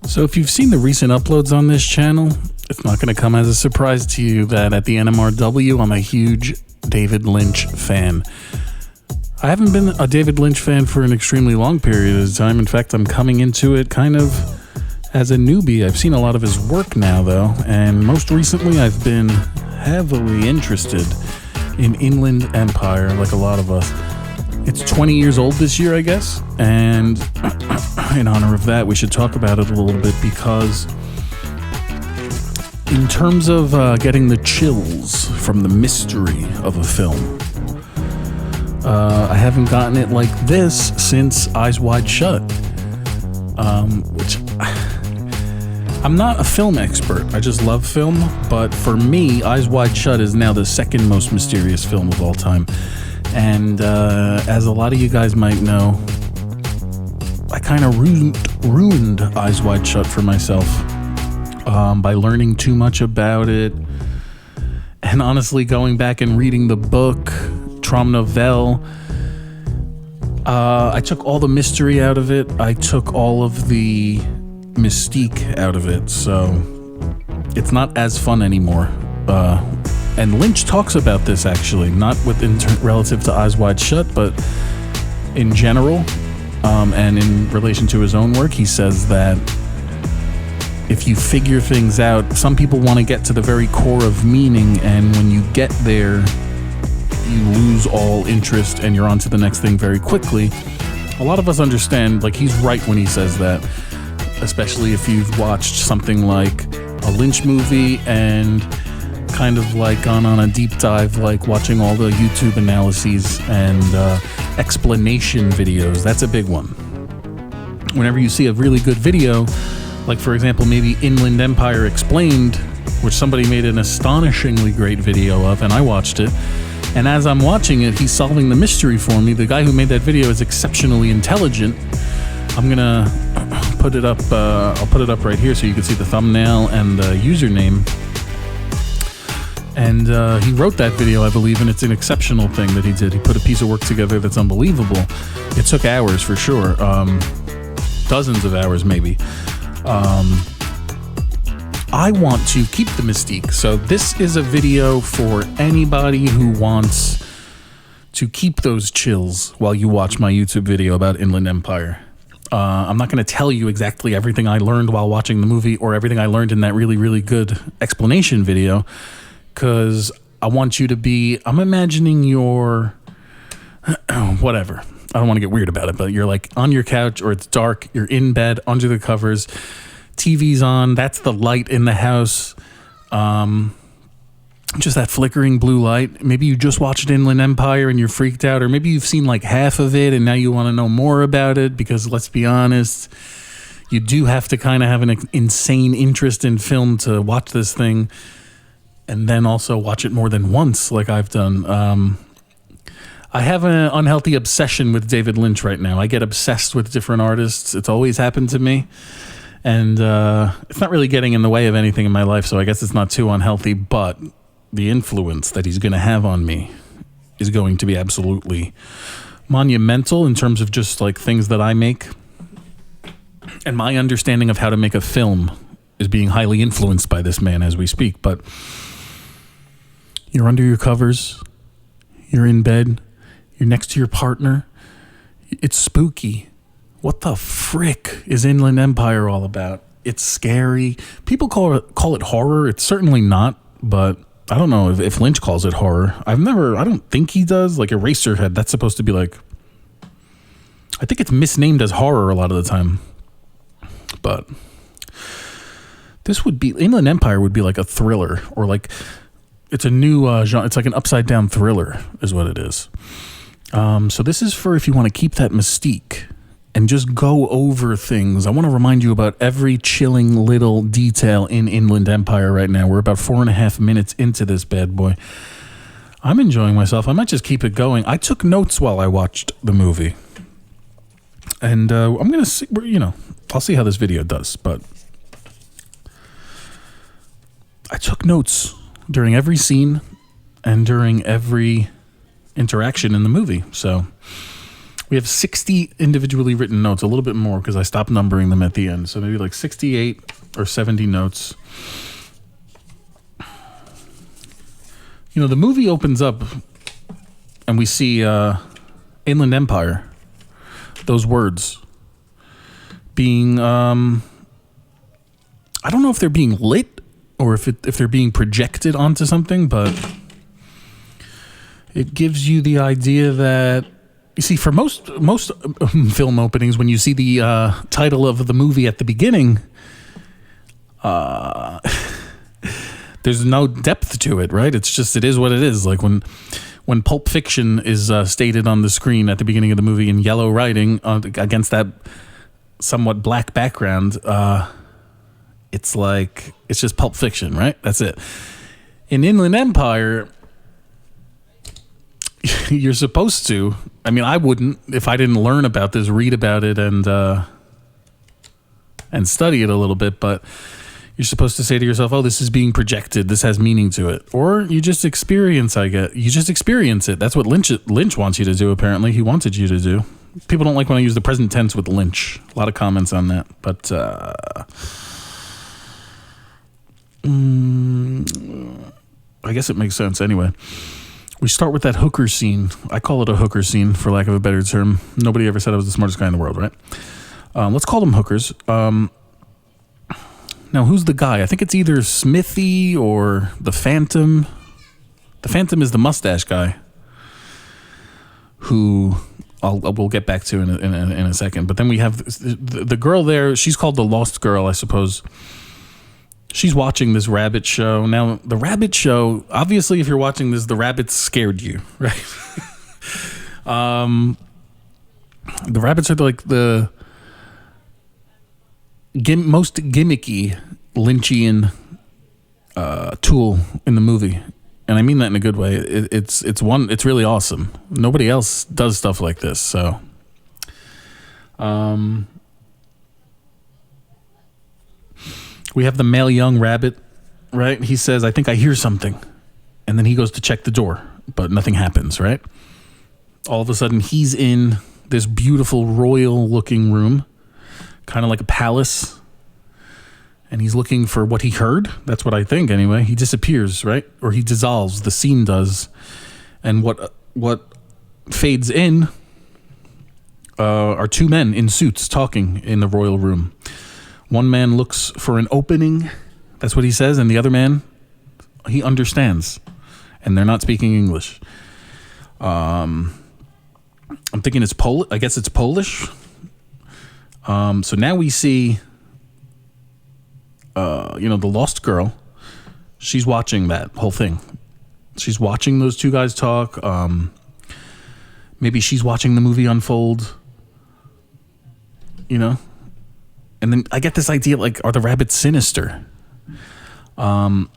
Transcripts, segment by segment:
So if you've seen the recent uploads on this channel, it's not going to come as a surprise to you that at the NMRW, I'm a huge David Lynch fan. I haven't been a David Lynch fan for an extremely long period of time. In fact, I'm coming into it kind of as a newbie. I've seen a lot of his work now, though, and most recently I've been heavily interested in Inland Empire, like a lot of us. It's 20 years old this year, I guess, and in honor of that, we should talk about it a little bit, because in terms of getting the chills from the mystery of a film, I haven't gotten it like this since Eyes Wide Shut, which I'm not a film expert. I just love film, but for me, Eyes Wide Shut is now the second most mysterious film of all time. And as a lot of you guys might know, I kind of ruined Eyes Wide Shut for myself by learning too much about it. And honestly, going back and reading the book, Trom Novelle, I took all the mystery out of it. I took all of the mystique out of it. So it's not as fun anymore. And Lynch talks about this, actually, not relative to Eyes Wide Shut, but in general, and in relation to his own work. He says that if you figure things out, some people want to get to the very core of meaning, and when you get there, you lose all interest and you're on to the next thing very quickly. A lot of us understand, like, he's right when he says that, especially if you've watched something like a Lynch movie and kind of like gone on a deep dive, like watching all the YouTube analyses and explanation videos. That's a big one. Whenever you see a really good video, like for example, maybe Inland Empire Explained, which somebody made an astonishingly great video of, and I watched it, and as I'm watching it, he's solving the mystery for me. The guy who made that video is exceptionally intelligent. I'm gonna put it up, I'll put it up right here so you can see the thumbnail and the username. And he wrote that video, I believe, and it's an exceptional thing that he did. He put a piece of work together that's unbelievable. It took hours for sure, dozens of hours maybe. I want to keep the mystique, so this is a video for anybody who wants to keep those chills while you watch my YouTube video about Inland Empire. I'm not going to tell you exactly everything I learned while watching the movie or everything I learned in that really, really good explanation video, because I want you to be, I'm imagining you're, whatever. I don't want to get weird about it, but you're like on your couch, or it's dark, you're in bed, under the covers, TV's on, that's the light in the house, just that flickering blue light. Maybe you just watched Inland Empire and you're freaked out, or maybe you've seen like half of it and now you want to know more about it, because let's be honest, you do have to kind of have an insane interest in film to watch this thing. And then also watch it more than once, like I've done. I have an unhealthy obsession with David Lynch right now. I get obsessed with different artists. It's always happened to me. And it's not really getting in the way of anything in my life, so I guess it's not too unhealthy. But the influence that he's going to have on me is going to be absolutely monumental in terms of just like things that I make. And my understanding of how to make a film is being highly influenced by this man as we speak. But you're under your covers, you're in bed, you're next to your partner, it's spooky. What the frick is Inland Empire all about? It's scary. People call it horror. It's certainly not, but I don't know if Lynch calls it horror. I don't think he does. Like Eraserhead, that's supposed to be like, I think it's misnamed as horror a lot of the time. But this would be, Inland Empire would be like a thriller, or like, it's a new genre. It's like an upside down thriller is what it is. So this is for if you want to keep that mystique and just go over things. I want to remind you about every chilling little detail in Inland Empire right now. We're about 4.5 minutes into this bad boy. I'm enjoying myself. I might just keep it going. I took notes while I watched the movie. And I'm going to see, I'll see how this video does, but I took notes during every scene and during every interaction in the movie. So We have 60 individually written notes, a little bit more because I stopped numbering them at the end. So maybe like 68 or 70 notes. You know, the movie opens up and we see Inland Empire, those words being, I don't know if they're being lit or if they're being projected onto something, but it gives you the idea that, you see, for most film openings, when you see the title of the movie at the beginning, there's no depth to it, right? It's just, it is what it is. Like when Pulp Fiction is stated on the screen at the beginning of the movie in yellow writing against that somewhat black background, it's like, it's just Pulp Fiction, right? That's it. In Inland Empire, you're supposed to, I mean, I wouldn't, if I didn't learn about this, read about it and study it a little bit, but you're supposed to say to yourself, oh, this is being projected, this has meaning to it. Or you just experience, you just experience it. That's what Lynch wants you to do, apparently. He wanted you to do. People don't like when I use the present tense with Lynch. A lot of comments on that. But I guess it makes sense anyway. We start with that hooker scene. I call it a hooker scene, for lack of a better term. Nobody ever said I was the smartest guy in the world, right? Let's call them hookers. Now, who's the guy? I think it's either Smithy or the Phantom. The Phantom is the mustache guy, who we'll get back to in a second. But then we have the girl there. She's called the Lost Girl, I suppose. She's watching this rabbit show. Now, the rabbit show, obviously, if you're watching this, the rabbits scared you, right? The rabbits are like the most gimmicky Lynchian tool in the movie, and I mean that in a good way. It's really awesome. Nobody else does stuff like this. So, we have the male young rabbit, right? He says, "I think I hear something," and then he goes to check the door, but nothing happens, right? All of a sudden, he's in this beautiful royal-looking room, kind of like a palace, and he's looking for what he heard. That's what I think, anyway. He disappears, right? Or he dissolves. The scene does. And what fades in are two men in suits talking in the royal room. One man looks for an opening. That's what he says. And the other man, he understands. And they're not speaking English. I'm thinking it's Polish. I guess it's Polish. So now we see, the Lost Girl. She's watching that whole thing. She's watching those two guys talk. Maybe she's watching the movie unfold. And then I get this idea, like, are the rabbits sinister? And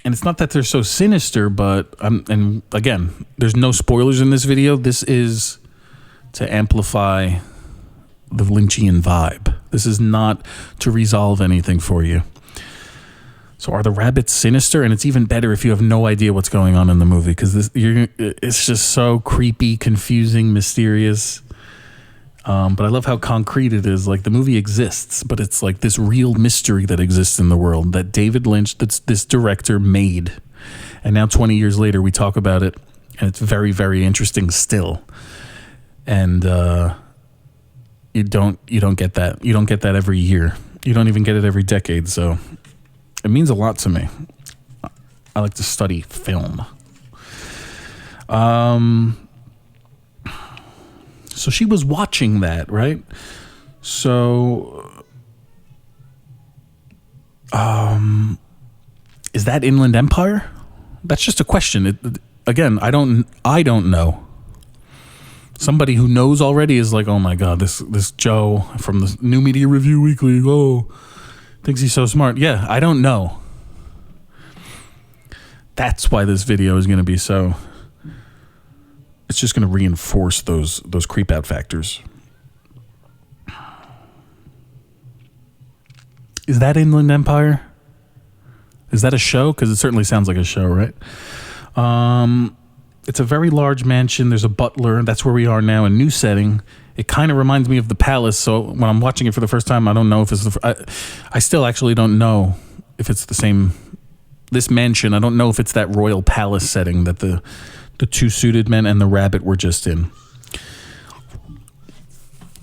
it's not that they're so sinister, but and again, there's no spoilers in this video. This is to amplify the Lynchian vibe. This is not to resolve anything for you. So are the rabbits sinister? And it's even better if you have no idea what's going on in the movie, because it's just so creepy, confusing, mysterious. But I love how concrete it is. Like, the movie exists, but it's like this real mystery that exists in the world that David Lynch, this director, made. And now 20 years later, we talk about it, and it's very, very interesting still. And you don't get that. You don't get that every year. You don't even get it every decade. So it means a lot to me. I like to study film. So she was watching that, right? So, is that Inland Empire? That's just a question. Again, I don't know. Somebody who knows already is like, oh my God, this Joe from the New Media Review Weekly, thinks he's so smart. Yeah, I don't know. That's why this video is going to be so... It's just going to reinforce those creep out factors. Is that Inland Empire? Is that a show? Because it certainly sounds like a show, right? It's a very large mansion. There's a butler. That's where we are now, a new setting. It kind of reminds me of the palace. So when I'm watching it for the first time, I don't know if it's I still actually don't know if it's the same. This mansion, I don't know if it's that royal palace setting that the two suited men and the rabbit were just in.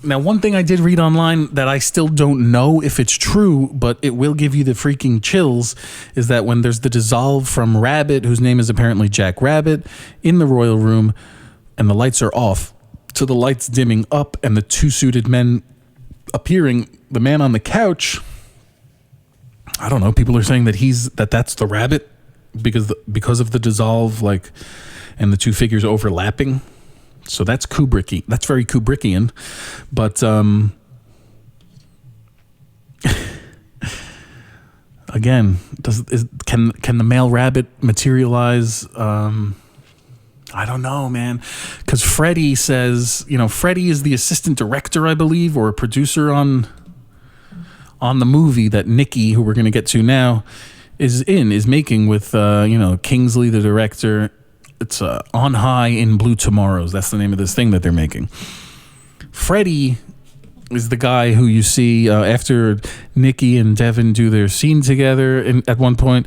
Now, one thing I did read online that I still don't know if it's true, but it will give you the freaking chills, is that when there's the dissolve from Rabbit, whose name is apparently Jack Rabbit, in the royal room, and the lights are off, to the lights dimming up and the two suited men appearing, the man on the couch, I don't know, people are saying that that's the rabbit because of the dissolve, like, and the two figures overlapping. So that's Kubricky. That's very Kubrickian. But again, can the male rabbit materialize? I don't know, man. Because Freddie says, Freddie is the assistant director, I believe, or a producer on the movie that Nikki, who we're going to get to now, is making with Kingsley, the director. It's On High in Blue Tomorrows. That's the name of this thing that they're making. Freddie is the guy who you see after Nikki and Devin do their scene together. And at one point,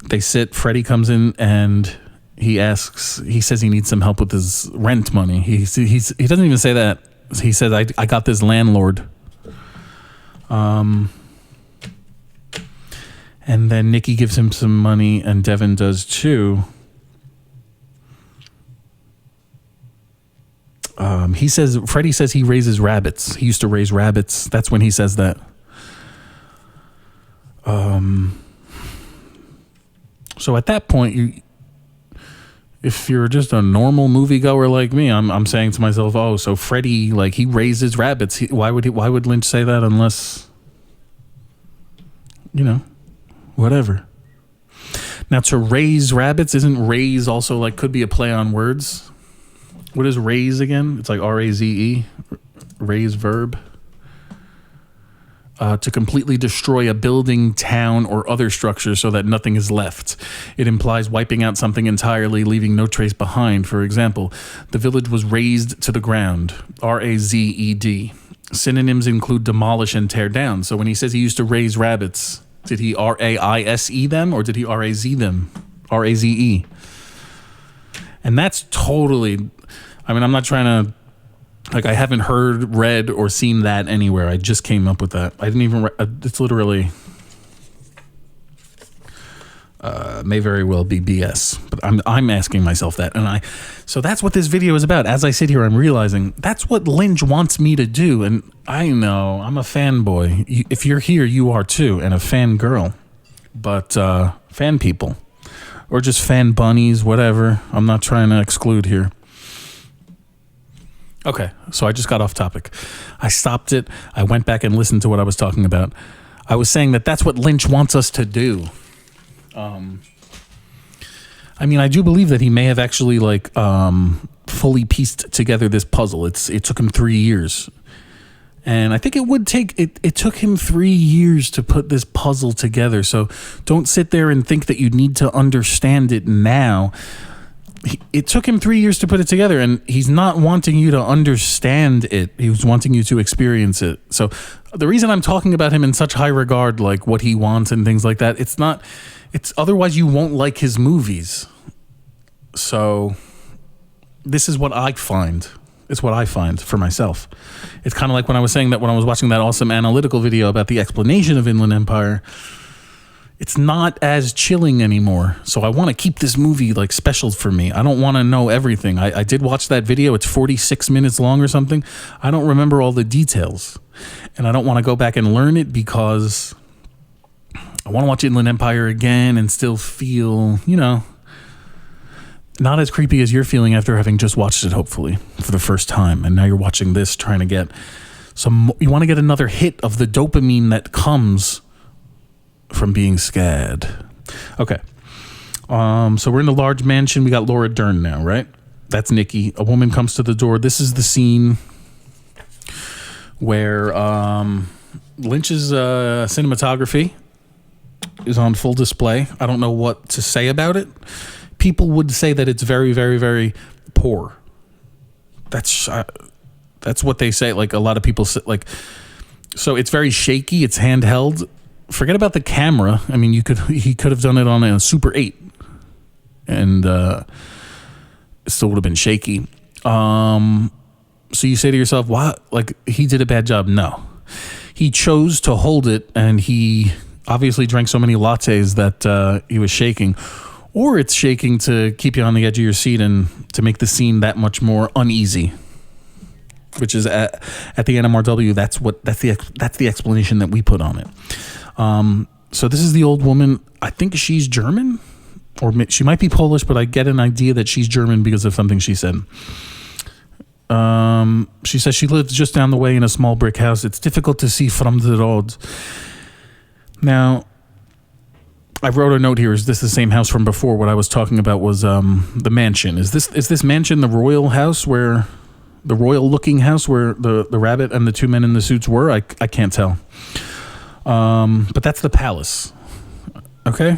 they sit. Freddie comes in and he says he needs some help with his rent money. He doesn't even say that. He says, I got this landlord. And then Nikki gives him some money and Devin does too. Freddie says he raises rabbits. He used to raise rabbits. That's when he says that. So at that point, if you're just a normal moviegoer like me, I'm saying to myself, oh, so Freddie, like, he raises rabbits. Why would Lynch say that unless, whatever. Now, to raise rabbits, isn't raise also like could be a play on words? What is raise again? It's like R-A-Z-E, raise verb. To completely destroy a building, town, or other structure so that nothing is left. It implies wiping out something entirely, leaving no trace behind. For example, the village was razed to the ground, R-A-Z-E-D. Synonyms include demolish and tear down. So when he says he used to raise rabbits, did he R-A-I-S-E them or did he R-A-Z them? R-A-Z-E. And that's totally... I'm not trying to, I haven't heard, read, or seen that anywhere. I just came up with that. I didn't even, it's literally, may very well be BS, but I'm asking myself that. So that's what this video is about. As I sit here, I'm realizing that's what Lynch wants me to do. And I know I'm a fanboy. If you're here, you are too, and a fangirl, but fan people, or just fan bunnies, whatever. I'm not trying to exclude here. Okay, so I just got off topic. I stopped it. I went back and listened to what I was talking about. I was saying that that's what Lynch wants us to do. I do believe that he may have actually fully pieced together this puzzle. It took him 3 years. And I think it took him 3 years to put this puzzle together. So don't sit there and think that you need to understand it now. It took him 3 years to put it together, and he's not wanting you to understand it. He was wanting you to experience it. So the reason I'm talking about him in such high regard, like what he wants and things like that, it's otherwise you won't like his movies. So this is what I find. It's what I find for myself. It's kind of like when I was saying that when I was watching that awesome analytical video about the explanation of Inland Empire, it's not as chilling anymore. So I want to keep this movie special for me. I don't want to know everything. I did watch that video. It's 46 minutes long or something. I don't remember all the details. And I don't want to go back and learn it because I want to watch Inland Empire again and still feel, not as creepy as you're feeling after having just watched it, hopefully, for the first time. And now you're watching this, trying to get you want to get another hit of the dopamine that comes from being scared. Okay. So we're in a large mansion. We got Laura Dern now, right? That's Nikki. A woman comes to the door. This is the scene where Lynch's cinematography is on full display. I don't know what to say about it. People would say that it's very, very, very poor. That's That's what they say. Like a lot of people say, like, so it's very shaky. It's handheld. Forget about the camera. I mean, he could have done it on a Super 8 and it still would have been shaky. So you say to yourself, what? Like, he did a bad job? No. He chose to hold it, and he obviously drank so many lattes that he was shaking. Or it's shaking to keep you on the edge of your seat and to make the scene that much more uneasy. Which is at the NMRW, that's the explanation that we put on it. So this is the old woman. I think she's German, or she might be Polish, but I get an idea that she's German because of something she said. She says she lives just down the way in a small brick house. It's difficult to see from the road. Now, I wrote a note here. Is this the same house from before? What I was talking about was the mansion. Is this mansion the royal house, where the royal looking house where the rabbit and the two men in the suits were? I can't tell. But that's the palace. Okay?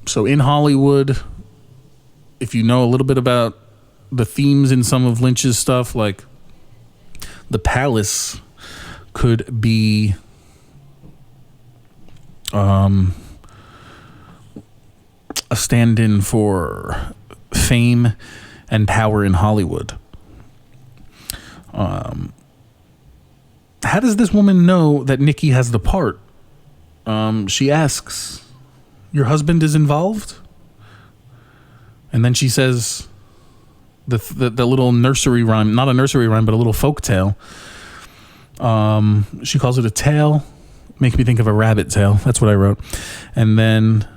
So in Hollywood, if you know a little bit about the themes in some of Lynch's stuff, like the palace could be a stand-in for fame and power in Hollywood. How does this woman know that Nikki has the part? She asks, your husband is involved? And then she says the little nursery rhyme, not a nursery rhyme, but a little folk tale. She calls it a tale. Makes me think of a rabbit tail. That's what I wrote. And then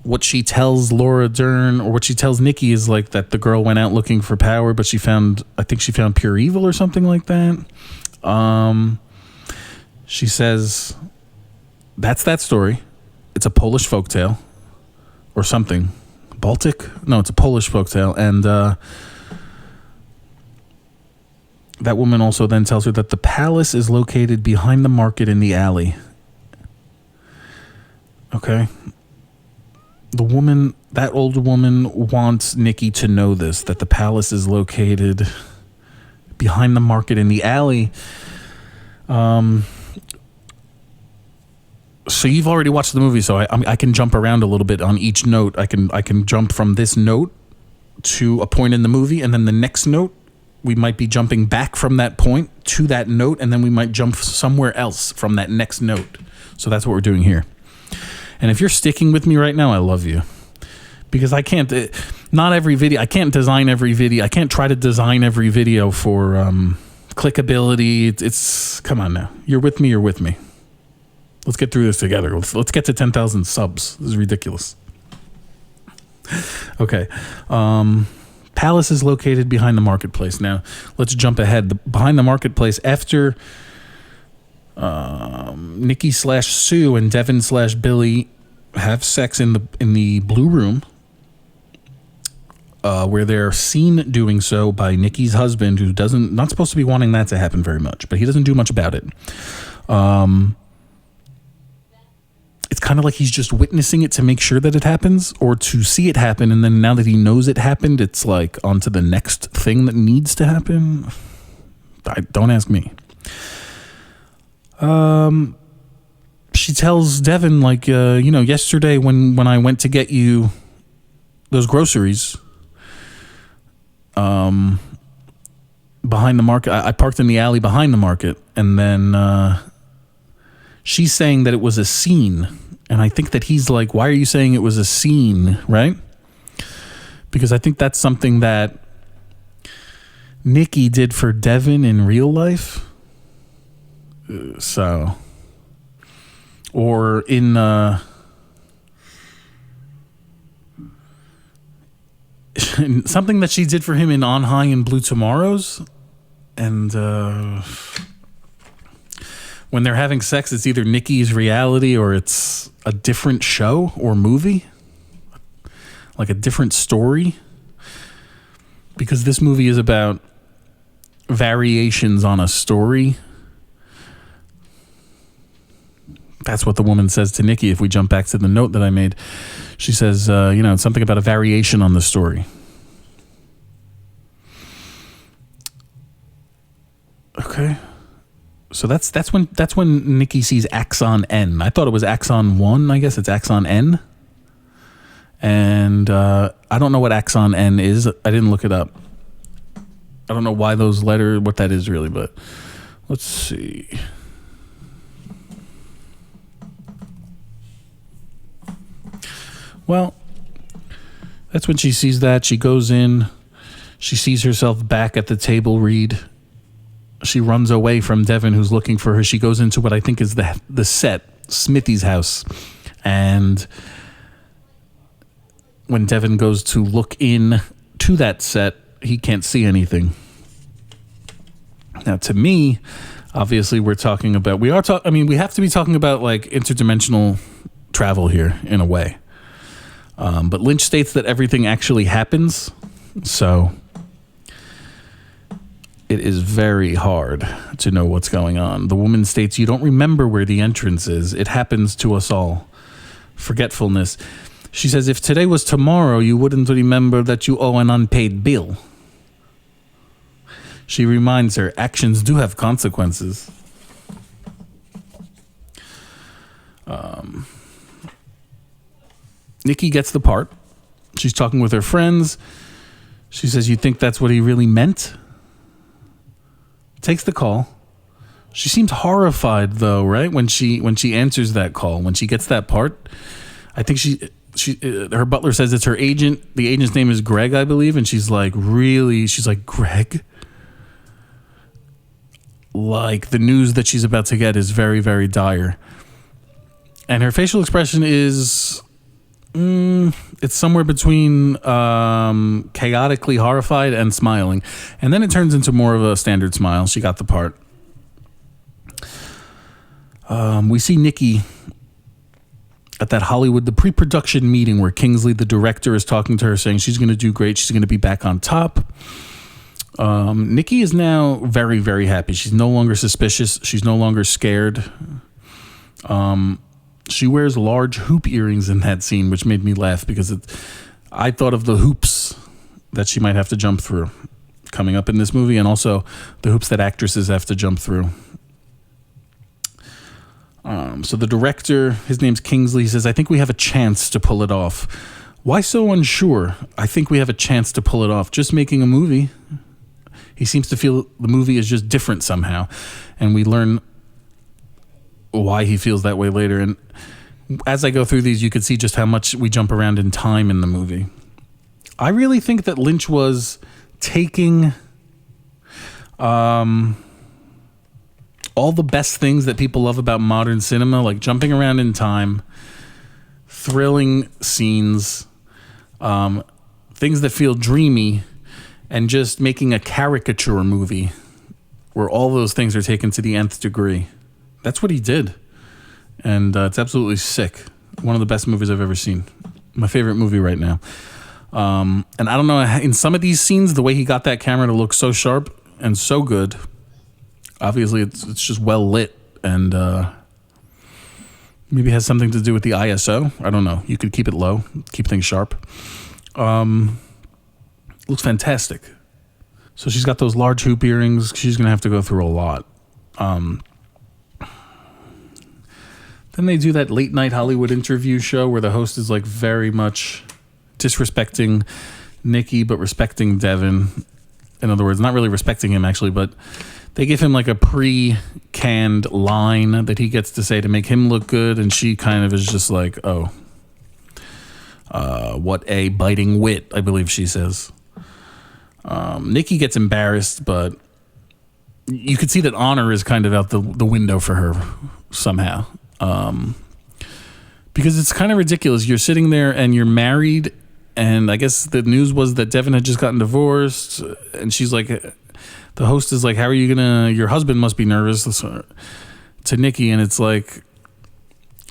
what she tells Laura Dern, or what she tells Nikki, is like that the girl went out looking for power, but she found pure evil or something like that. She says that's that story. It's a Polish folktale or something. Baltic? No, it's a Polish folktale. And that woman also then tells her that the palace is located behind the market in the alley. Okay. That old woman wants Nikki to know this, that the palace is located behind the market in the alley. So you've already watched the movie, so I can jump around a little bit on each note. I can jump from this note to a point in the movie, and then the next note, we might be jumping back from that point to that note, and then we might jump somewhere else from that next note. So that's what we're doing here. And if you're sticking with me right now, I love you. Because I can't, not every video, I can't design every video. I can't try to design every video for clickability. It's come on now. You're with me, you're with me. Let's get through this together. Let's get to 10,000 subs. This is ridiculous. Okay. Palace is located behind the marketplace. Now, let's jump ahead. Behind the marketplace, after Nikki / Sue and Devin / Billy have sex in the blue room, where they're seen doing so by Nikki's husband, who not supposed to be wanting that to happen very much, but he doesn't do much about it. It's kind of like he's just witnessing it to make sure that it happens, or to see it happen, and then now that he knows it happened, it's like on to the next thing that needs to happen. Don't ask me. She tells Devin, like, yesterday when I went to get you those groceries, behind the market, I parked in the alley behind the market, and then she's saying that it was a scene, and I think that he's like, why are you saying it was a scene, right? Because I think that's something that Nikki did for Devin in real life. So, or in something that she did for him in On High and Blue Tomorrows, and when they're having sex, it's either Nikki's reality or it's a different show or movie, like a different story, because this movie is about variations on a story. That's what the woman says to Nikki. If we jump back to the note that I made, she says, it's something about a variation on the story. Okay. So that's when Nikki sees Axon N. I thought it was Axon 1. I guess it's Axon N. And I don't know what Axon N is. I didn't look it up. I don't know why those letters, what that is really, but let's see. Well, that's when she sees that. She goes in. She sees herself back at the table read. She runs away from Devin, who's looking for her. She goes into what I think is the set, Smithy's house. And when Devin goes to look in to that set, he can't see anything. Now, to me, obviously, we have to be talking about like interdimensional travel here in a way. But Lynch states that everything actually happens. So it is very hard to know what's going on. The woman states, you don't remember where the entrance is. It happens to us all. Forgetfulness. She says, if today was tomorrow, you wouldn't remember that you owe an unpaid bill. She reminds her, actions do have consequences. Nikki gets the part. She's talking with her friends. She says, you think that's what he really meant? Takes the call. She seems horrified though, right? When she answers that call, when she gets that part. I think her butler says it's her agent. The agent's name is Greg, I believe, and she's like, Greg? Like the news that she's about to get is very, very dire. And her facial expression is it's somewhere between chaotically horrified and smiling. And then it turns into more of a standard smile. She got the part. We see Nikki at that the pre-production meeting where Kingsley, the director, is talking to her, saying she's going to do great. She's going to be back on top. Nikki is now very, very happy. She's no longer suspicious. She's no longer scared. She wears large hoop earrings in that scene, which made me laugh because I thought of the hoops that she might have to jump through coming up in this movie, and also the hoops that actresses have to jump through. So the director, his name's Kingsley, he says, I think we have a chance to pull it off. Why so unsure? I think we have a chance to pull it off. Just making a movie. He seems to feel the movie is just different somehow. And we learn why he feels that way later. And as I go through these, you could see just how much we jump around in time in the movie. I really think that Lynch was taking all the best things that people love about modern cinema, like jumping around in time, thrilling scenes, things that feel dreamy, and just making a caricature movie where all those things are taken to the nth degree. That's what he did. And it's absolutely sick. One of the best movies I've ever seen. My favorite movie right now. And I don't know, in some of these scenes, the way he got that camera to look so sharp and so good, obviously it's just well lit, and maybe it has something to do with the ISO. I don't know. You could keep it low, keep things sharp. Looks fantastic. So she's got those large hoop earrings. She's going to have to go through a lot. Then they do that late night Hollywood interview show where the host is like very much disrespecting Nikki, but respecting Devin. In other words, not really respecting him actually, but they give him like a pre-canned line that he gets to say to make him look good. And she kind of is just like, what a biting wit, I believe she says. Nikki gets embarrassed, but you could see that honor is kind of out the window for her somehow. Because it's kind of ridiculous. You're sitting there and you're married, and I guess the news was that Devin had just gotten divorced, and she's like, the host is like, how are you gonna, your husband must be nervous, to Nikki, and it's like,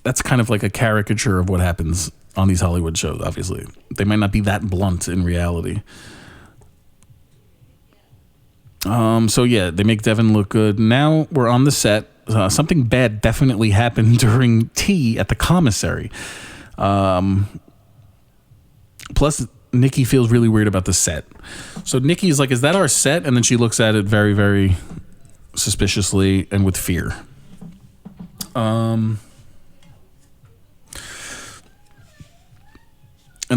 that's kind of like a caricature of what happens on these Hollywood shows, obviously. They might not be that blunt in reality. So yeah, they make Devin look good. Now we're on the set. Something bad definitely happened during tea at the commissary. Plus, Nikki feels really weird about the set. So Nikki's like, is that our set? And then she looks at it very, very suspiciously and with fear. And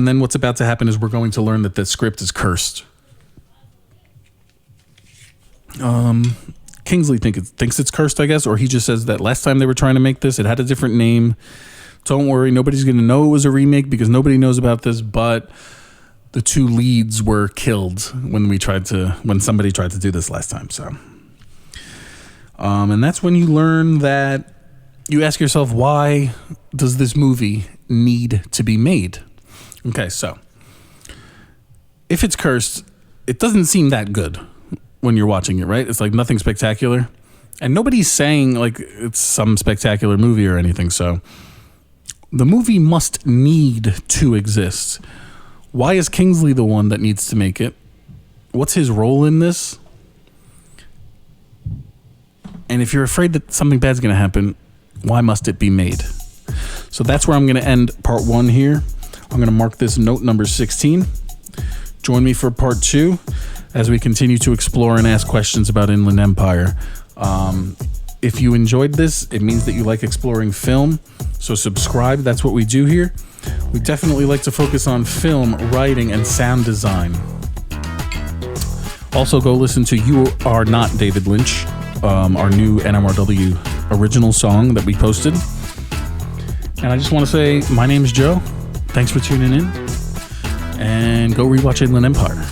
then what's about to happen is we're going to learn that the script is cursed. Kingsley thinks it's cursed, I guess, or he just says that last time they were trying to make this, it had a different name. Don't worry, nobody's going to know it was a remake because nobody knows about this, but the two leads were killed when somebody tried to do this last time. So, and that's when you learn that you ask yourself, why does this movie need to be made? Okay, so if it's cursed, it doesn't seem that good when you're watching it, right? It's like nothing spectacular. And nobody's saying like it's some spectacular movie or anything. So the movie must need to exist. Why is Kingsley the one that needs to make it? What's his role in this? And if you're afraid that something bad's going to happen, why must it be made? So that's where I'm going to end part 1 here. I'm going to mark this note number 16. Join me for part 2 as we continue to explore and ask questions about Inland Empire. If you enjoyed this, it means that you like exploring film. So subscribe. That's what we do here. We definitely like to focus on film, writing, and sound design. Also, go listen to You Are Not David Lynch, our new NMRW original song that we posted. And I just want to say, my name's Joe. Thanks for tuning in. And go rewatch Inland Empire.